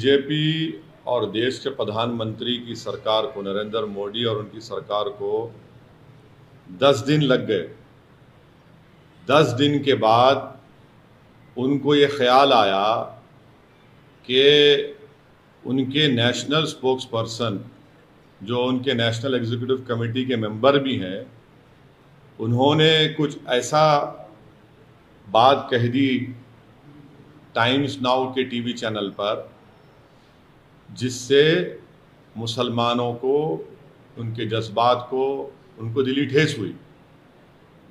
BJP और देश के प्रधानमंत्री की सरकार को, नरेंद्र मोदी और उनकी सरकार को 10 दिन लग गए। 10 दिन के बाद उनको ये ख्याल आया कि उनके नेशनल स्पोक्स पर्सन, जो उनके नेशनल एग्जीक्यूटिव कमेटी के मेंबर भी हैं, उन्होंने कुछ ऐसा बात कह दी टाइम्स नाउ के टीवी चैनल पर, जिससे मुसलमानों को, उनके जज्बात को, उनको दिली ठेस हुई।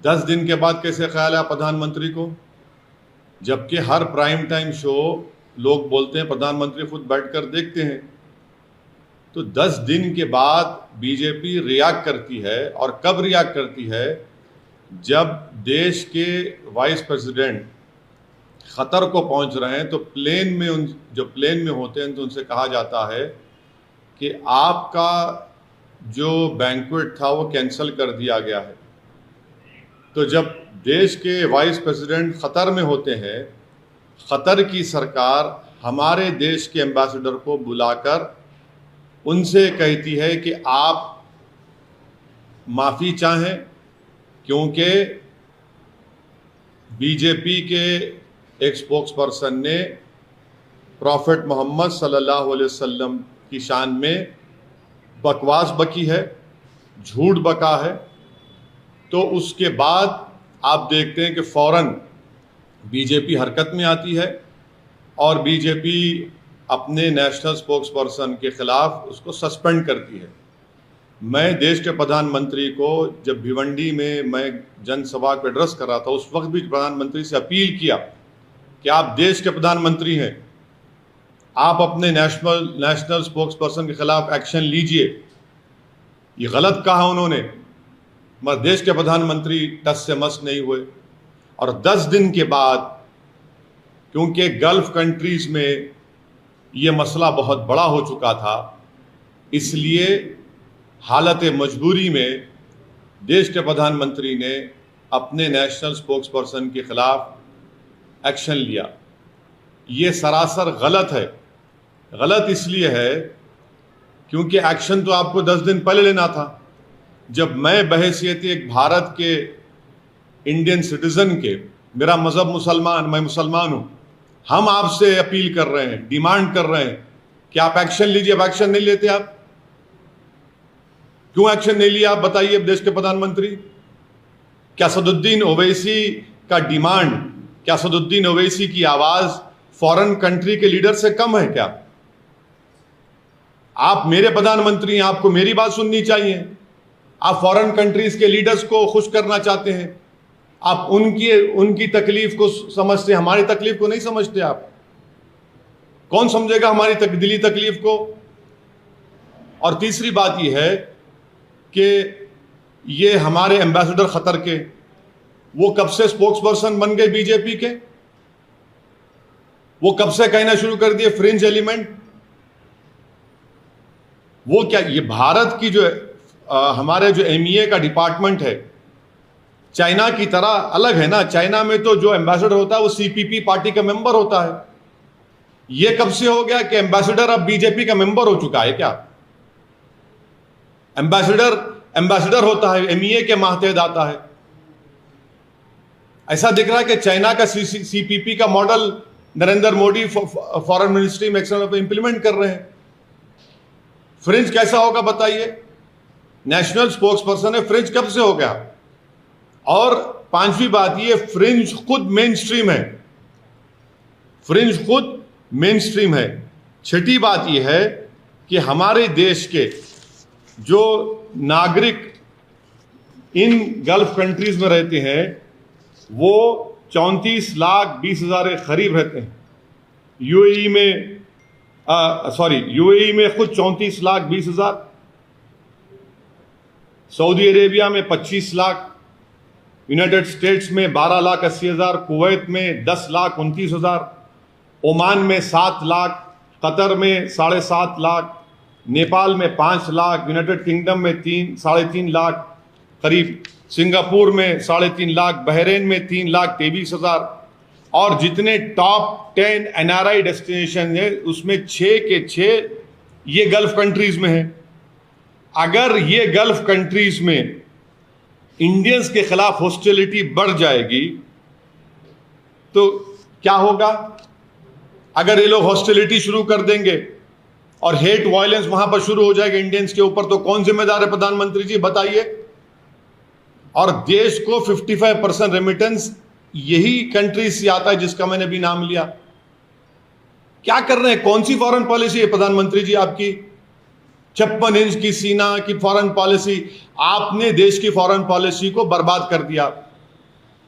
10 दिन के बाद कैसे ख्याल आया प्रधानमंत्री को, जबकि हर प्राइम टाइम शो लोग बोलते हैं, प्रधानमंत्री खुद बैठकर देखते हैं। तो 10 दिन के बाद बीजेपी रिएक्ट करती है, और कब रिएक्ट करती है? जब देश के वाइस प्रेसिडेंट ख़तर को पहुंच रहे हैं, तो प्लेन में जो प्लेन में होते हैं तो उनसे कहा जाता है कि आपका जो बैंक्वेट था वो कैंसिल कर दिया गया है। तो जब देश के वाइस प्रेसिडेंट ख़तर में होते हैं, ख़तर की सरकार हमारे देश के एम्बेसडर को बुलाकर उनसे कहती है कि आप माफ़ी चाहें, क्योंकि बीजेपी के एक स्पोक्स पर्सन ने प्रॉफिट मोहम्मद सल्लल्लाहु अलैहि वसल्लम की शान में बकवास बकी है, झूठ बका है। तो उसके बाद आप देखते हैं कि फ़ौरन बीजेपी हरकत में आती है और बीजेपी अपने नेशनल स्पोक्स पर्सन के ख़िलाफ़ उसको सस्पेंड करती है। मैं देश के प्रधानमंत्री को, जब भिवंडी में मैं जनसभा को एड्रेस कर रहा था, उस वक्त भी प्रधानमंत्री से अपील किया कि आप देश के प्रधानमंत्री हैं, आप अपने नेशनल स्पोक्स पर्सन के खिलाफ एक्शन लीजिए। ये गलत कहा उन्होंने, मगर देश के प्रधानमंत्री टस से मस नहीं हुए। और 10 दिन के बाद, क्योंकि गल्फ कंट्रीज में ये मसला बहुत बड़ा हो चुका था, इसलिए हालत मजबूरी में देश के प्रधानमंत्री ने अपने नेशनल स्पोक्स पर्सन के खिलाफ एक्शन लिया। ये सरासर गलत है। गलत इसलिए है क्योंकि एक्शन तो आपको 10 दिन पहले लेना था। जब मैं बहैसियत एक भारत के इंडियन सिटीजन के, मेरा मज़हब मुसलमान, मैं मुसलमान हूँ, हम आपसे अपील कर रहे हैं, डिमांड कर रहे हैं कि आप एक्शन लीजिए। अब एक्शन नहीं लेते आप, क्यों एक्शन नहीं लिया आप बताइए देश के प्रधानमंत्री? क्या असदुद्दीन ओवैसी का डिमांड, क्या असदुद्दीन ओवैसी की आवाज फॉरेन कंट्री के लीडर से कम है क्या? आप मेरे प्रधानमंत्री हैं, आपको मेरी बात सुननी चाहिए। आप फॉरेन कंट्रीज के लीडर्स को खुश करना चाहते हैं, आप उनकी तकलीफ को समझते हैं, हमारी तकलीफ को नहीं समझते। आप कौन समझेगा हमारी दिली तकलीफ को? और तीसरी बात यह है कि ये हमारे एम्बेसडर ख़तर के, वो कब से स्पोक्स पर्सन बन गए बीजेपी के? वो कब से कहना शुरू कर दिए फ्रिंज एलिमेंट? वो क्या, ये भारत की जो हमारे जो एमईए का डिपार्टमेंट है, चाइना की तरह अलग है ना। चाइना में तो जो एम्बेसडर होता है वो सीपीपी पार्टी का मेंबर होता है। ये कब से हो गया कि एम्बेसडर अब बीजेपी का मेंबर हो चुका है क्या? एम्बेसडर होता है, एमईए के माहतेहत आता है। ऐसा दिख रहा है कि चाइना का सीपीपी का model Narendra Modi foreign ministry में एक्सटर्नल पे इंप्लीमेंट कर रहे हैं। फ्रिंज कैसा होगा बताइए? नेशनल स्पोक्स पर्सन है, फ्रिंज कब से हो गया? और पांचवी बात, ये फ्रिंज खुद मेन स्ट्रीम है, फ्रिंज खुद मेन स्ट्रीम है। छठी बात यह है कि हमारे देश के जो नागरिक इन गल्फ कंट्रीज में रहते हैं वो 34,20,000 के करीब रहते हैं। यूएई में खुद 34,20,000, सऊदी अरेबिया में 25 लाख, यूनाइटेड स्टेट्स में 12,80,000, कुवैत में 10,29,000, ओमान में 7 लाख, कतर में 7.5 लाख, नेपाल में 5 लाख, यूनाइटेड किंगडम में 3-3.5 लाख करीब, सिंगापुर में 3.5 लाख, बहरीन में 3,23,000, और जितने टॉप 10 एनआरआई डेस्टिनेशन है उसमें 6 के 6 ये गल्फ कंट्रीज में है। अगर ये गल्फ कंट्रीज में इंडियंस के खिलाफ हॉस्टिलिटी बढ़ जाएगी तो क्या होगा? अगर ये लोग हॉस्टिलिटी शुरू कर देंगे और हेट वायलेंस वहां पर शुरू हो जाएगा इंडियंस के ऊपर, तो कौन जिम्मेदार है? प्रधानमंत्री जी बताइए। और देश को 55% रेमिटेंस यही कंट्री से आता है जिसका मैंने भी नाम लिया। क्या कर रहे हैं? कौन सी फॉरेन पॉलिसी है प्रधानमंत्री जी आपकी? 56 इंच की सीना की फॉरेन पॉलिसी। आपने देश की फॉरेन पॉलिसी को बर्बाद कर दिया।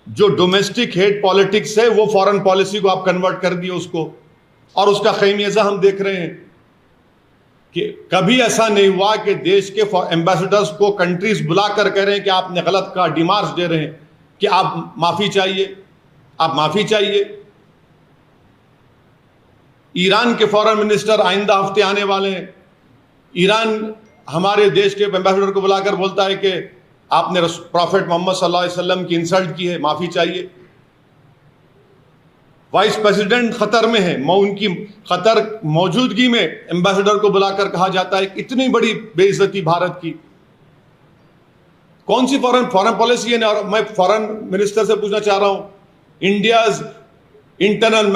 जो डोमेस्टिक हेट पॉलिटिक्स है वो फॉरेन पॉलिसी को आप कन्वर्ट कर दिए उसको, और उसका खैमियाजा हम देख रहे हैं कि कभी ऐसा नहीं हुआ कि देश के एम्बेसडर्स को कंट्रीज बुलाकर कह रहे हैं कि आपने गलत कहा, डिमार्च दे रहे हैं कि आप माफी चाहिए, आप माफी चाहिए। ईरान के फॉरेन मिनिस्टर आइंदा हफ्ते आने वाले हैं। ईरान हमारे देश के एम्बेसडर को बुलाकर बोलता है कि आपने प्रॉफेट मोहम्मद सल्लल्लाहु अलैहि वसल्लम की इंसल्ट की है, माफी चाहिए। वाइस प्रेसिडेंट खतर में है, उनकी खतर मौजूदगी में एम्बेसडर को बुलाकर कहा जाता है इतनी बड़ी बेइज्जती भारत की। कौन सी फॉरेन पॉलिसी है? और मैं फॉरेन मिनिस्टर से पूछना चाह रहा हूं, India's internal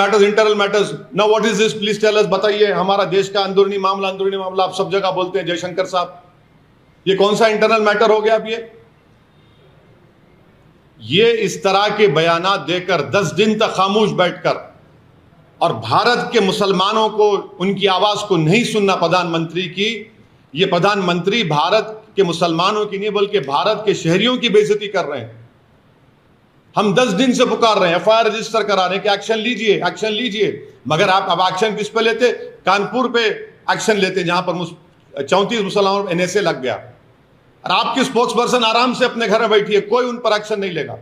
matters now what is this, please tell us, बताइए। हमारा देश का अंदरूनी मामला आप सब जगह बोलते हैं जयशंकर साहब, ये कौन सा इंटरनल मैटर हो गया? अब ये इस तरह के बयानात देकर 10 दिन तक खामोश बैठकर और भारत के मुसलमानों को उनकी आवाज को नहीं सुनना प्रधानमंत्री की, ये प्रधानमंत्री भारत के मुसलमानों की नहीं बल्कि भारत के शहरियों की बेइज्जती कर रहे हैं। हम 10 दिन से पुकार रहे हैं, एफआईआर रजिस्टर करा रहे हैं कि एक्शन लीजिए, मगर आप अब एक्शन किस पे लेते? कानपुर पे एक्शन लेते जहां पर 34 मुसलमानों एनएसए लग गया, और आपकी स्पोक्स पर्सन आराम से अपने घर में बैठी है, कोई उन पर एक्शन नहीं लेगा।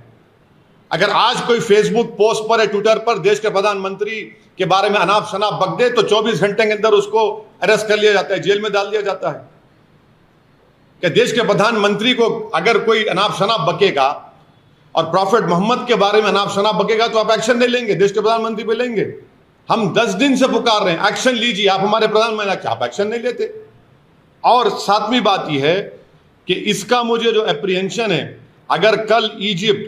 अगर आज कोई फेसबुक पोस्ट पर या ट्विटर पर देश के प्रधानमंत्री के बारे में अनाप शनाप बक दे तो 24 घंटे के अंदर उसको अरेस्ट कर लिया जाता है, जेल में डाल दिया जाता है। कि देश के प्रधानमंत्री को अगर कोई अनाप शनाप बकेगा और प्रॉफेट मोहम्मद के बारे में अनाप शनाप बकेगा तो आप एक्शन नहीं लेंगे, देश के प्रधानमंत्री पे लेंगे। हम 10 दिन से पुकार रहे हैं, एक्शन लीजिए, आप हमारे प्रधानमंत्री, आप एक्शन नहीं लेते। और सातवीं बात यह है कि इसका मुझे जो एप्रीहेंशन है, अगर कल इजिप्ट,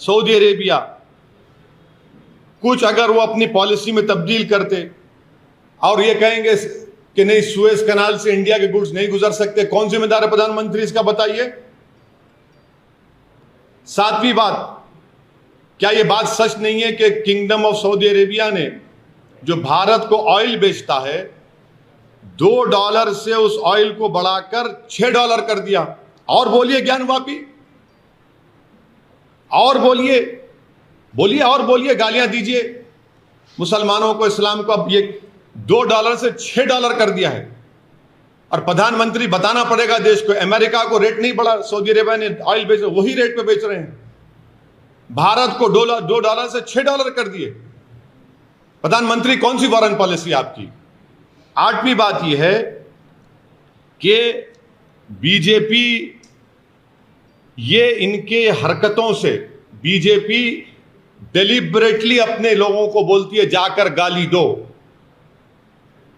सऊदी अरेबिया कुछ अगर वो अपनी पॉलिसी में तब्दील करते और ये कहेंगे कि नहीं सुएज कनाल से इंडिया के गुड्स नहीं गुजर सकते, कौन जिम्मेदार है प्रधानमंत्री इसका बताइए। सातवीं बात, क्या यह बात सच नहीं है कि किंगडम ऑफ सऊदी अरेबिया ने जो भारत को ऑयल बेचता है $2 से उस ऑयल को बढ़ाकर $6 कर दिया? और बोलिए ज्ञानवापी, और बोलिए और बोलिए, गालियां दीजिए मुसलमानों को, इस्लाम को। अब ये $2 से $6 कर दिया है, और प्रधानमंत्री बताना पड़ेगा देश को, अमेरिका को रेट नहीं बढ़ा, सऊदी अरेबिया ने ऑयल बेच वही रेट पे बेच रहे हैं। भारत को $2 से $6 कर दिए। प्रधानमंत्री कौन सी फॉरेन पॉलिसी आपकी? आठवीं बात यह है कि बीजेपी, ये इनके हरकतों से बीजेपी डेलिबरेटली अपने लोगों को बोलती है जाकर गाली दो,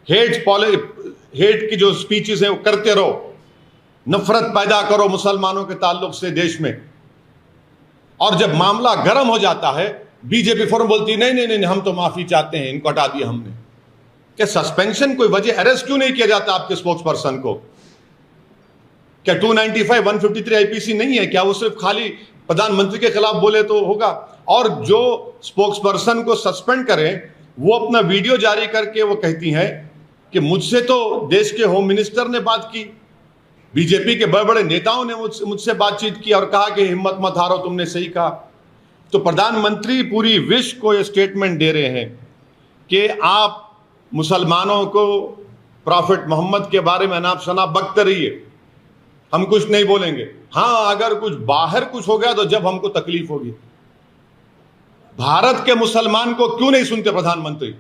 हेट की जो स्पीचेस हैं वो करते रहो, नफरत पैदा करो मुसलमानों के ताल्लुक से देश में। और जब मामला गर्म हो जाता है बीजेपी फौरन बोलती है नहीं हम तो माफी चाहते हैं, इनको हटा दिया हमने। क्या सस्पेंशन कोई वजह, अरेस्ट क्यों नहीं किया जाता आपके स्पोक्स पर्सन को? क्या 295 153 आईपीसी नहीं है क्या? वो सिर्फ खाली प्रधानमंत्री के खिलाफ बोले तो होगा? और जो स्पोक्स पर्सन को सस्पेंड करें वो अपना वीडियो जारी करके वो कहती हैं कि मुझसे तो देश के होम मिनिस्टर ने बात की, बीजेपी के बड़े बड़े नेताओं ने मुझसे बातचीत की और कहा कि हिम्मत मत हारो, तुमने सही कहा। तो प्रधानमंत्री पूरी विश्व को यह स्टेटमेंट दे रहे हैं कि आप मुसलमानों को प्रॉफेट मोहम्मद के बारे में अनाप शनाप बकते रहिए, हम कुछ नहीं बोलेंगे। हाँ, अगर कुछ बाहर कुछ हो गया तो जब हमको तकलीफ होगी। भारत के मुसलमान को क्यों नहीं सुनते प्रधानमंत्री?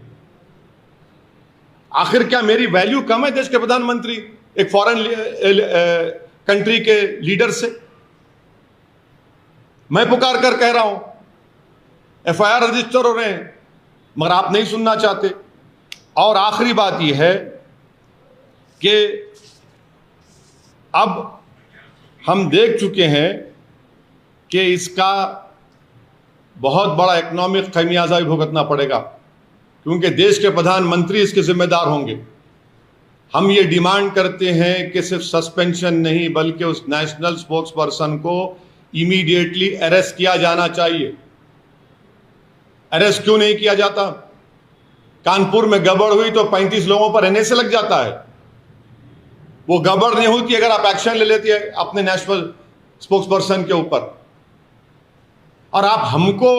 आखिर क्या मेरी वैल्यू कम है देश के प्रधानमंत्री एक फॉरेन कंट्री के लीडर से? मैं पुकार कर कह रहा हूं FIR रजिस्टर हो रहे हैं, मगर आप नहीं सुनना चाहते। और आखिरी बात यह है कि अब हम देख चुके हैं कि इसका बहुत बड़ा इकोनॉमिक खमियाजा भी भुगतना पड़ेगा, क्योंकि देश के प्रधानमंत्री इसके जिम्मेदार होंगे। हम ये डिमांड करते हैं कि सिर्फ सस्पेंशन नहीं, बल्कि उस नेशनल स्पोक्स पर्सन को इमीडिएटली अरेस्ट किया जाना चाहिए। अरेस्ट क्यों नहीं किया जाता? कानपुर में गड़बड़ हुई तो 35 लोगों पर NSA लग जाता है। वो गड़बड़ नहीं होती अगर आप एक्शन ले लेते हैं अपने नेशनल स्पोक्स पर्सन के ऊपर। और आप हमको,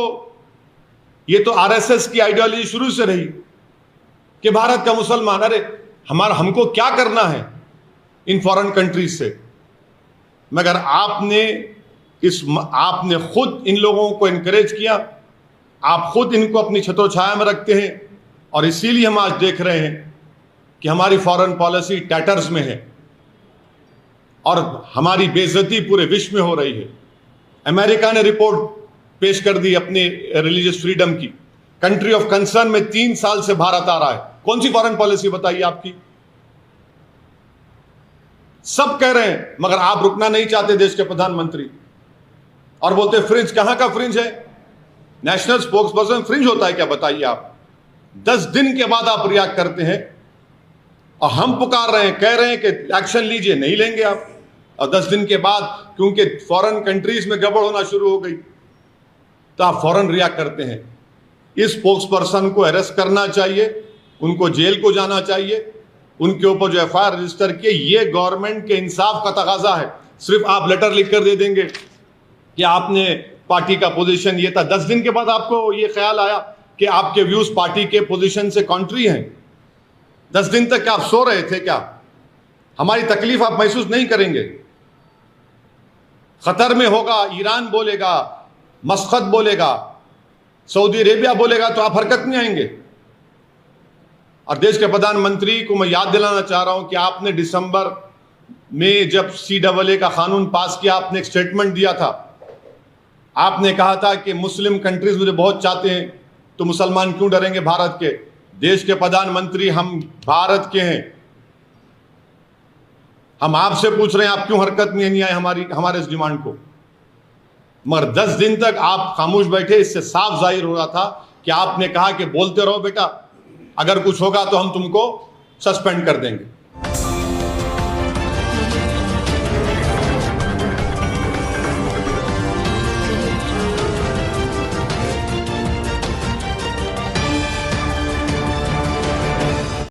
ये तो RSS की आइडियोलॉजी शुरू से रही कि भारत का मुसलमान, अरे हमको क्या करना है इन फॉरेन कंट्रीज से? मगर आपने खुद इन लोगों को इनकरेज किया, आप खुद इनको अपनी छतोछाया में रखते हैं, और इसीलिए हम आज देख रहे हैं कि हमारी फॉरेन पॉलिसी टैटर्स में है और हमारी बेइज्जती पूरे विश्व में हो रही है। अमेरिका ने रिपोर्ट पेश कर दी अपने रिलीजियस फ्रीडम की, कंट्री ऑफ कंसर्न में 3 साल से भारत आ रहा है। कौन सी फॉरेन पॉलिसी बताइए आपकी? सब कह रहे हैं, मगर आप रुकना नहीं चाहते देश के प्रधानमंत्री, और बोलते फ्रिंज। कहां का फ्रिंज है? नेशनल स्पोक्स पर्सन फ्रिंज होता है क्या? बताइए आप। 10 दिन के बाद आप रिएक्ट करते हैं, और हम पुकार रहे हैं, कह रहे हैं कि एक्शन लीजिए, नहीं लेंगे आप। और 10 दिन के बाद क्योंकि फॉरेन कंट्रीज में गड़बड़ होना शुरू हो गई तो आप फौरन रिएक्ट करते हैं। इस स्पोक्स पर्सन को अरेस्ट करना चाहिए, उनको जेल को जाना चाहिए, उनके ऊपर जो FIR रजिस्टर किए, ये गवर्नमेंट के इंसाफ का तकाजा है। सिर्फ आप लेटर लिख कर दे देंगे कि आपने पार्टी का पोजीशन ये था, 10 दिन के बाद आपको ये ख्याल आया कि आपके व्यूज पार्टी के पोजीशन से कॉन्ट्री हैं। 10 दिन तक आप सो रहे थे क्या? हमारी तकलीफ आप महसूस नहीं करेंगे? खतर में होगा, ईरान बोलेगा, मस्कत बोलेगा, सऊदी अरेबिया बोलेगा, तो आप हरकत में आएंगे। और देश के प्रधानमंत्री को मैं याद दिलाना चाह रहा हूं कि आपने दिसंबर में जब CAA का कानून पास किया, आपने एक स्टेटमेंट दिया था। आपने कहा था कि मुस्लिम कंट्रीज मुझे बहुत चाहते हैं, तो मुसलमान क्यों डरेंगे भारत के? देश के प्रधानमंत्री, हम भारत के हैं, हम आपसे पूछ रहे हैं आप क्यों हरकत में नहीं आए हमारे इस डिमांड को? मगर 10 दिन तक आप खामोश बैठे। इससे साफ जाहिर हो रहा था कि आपने कहा कि बोलते रहो बेटा, अगर कुछ होगा तो हम तुमको सस्पेंड कर देंगे।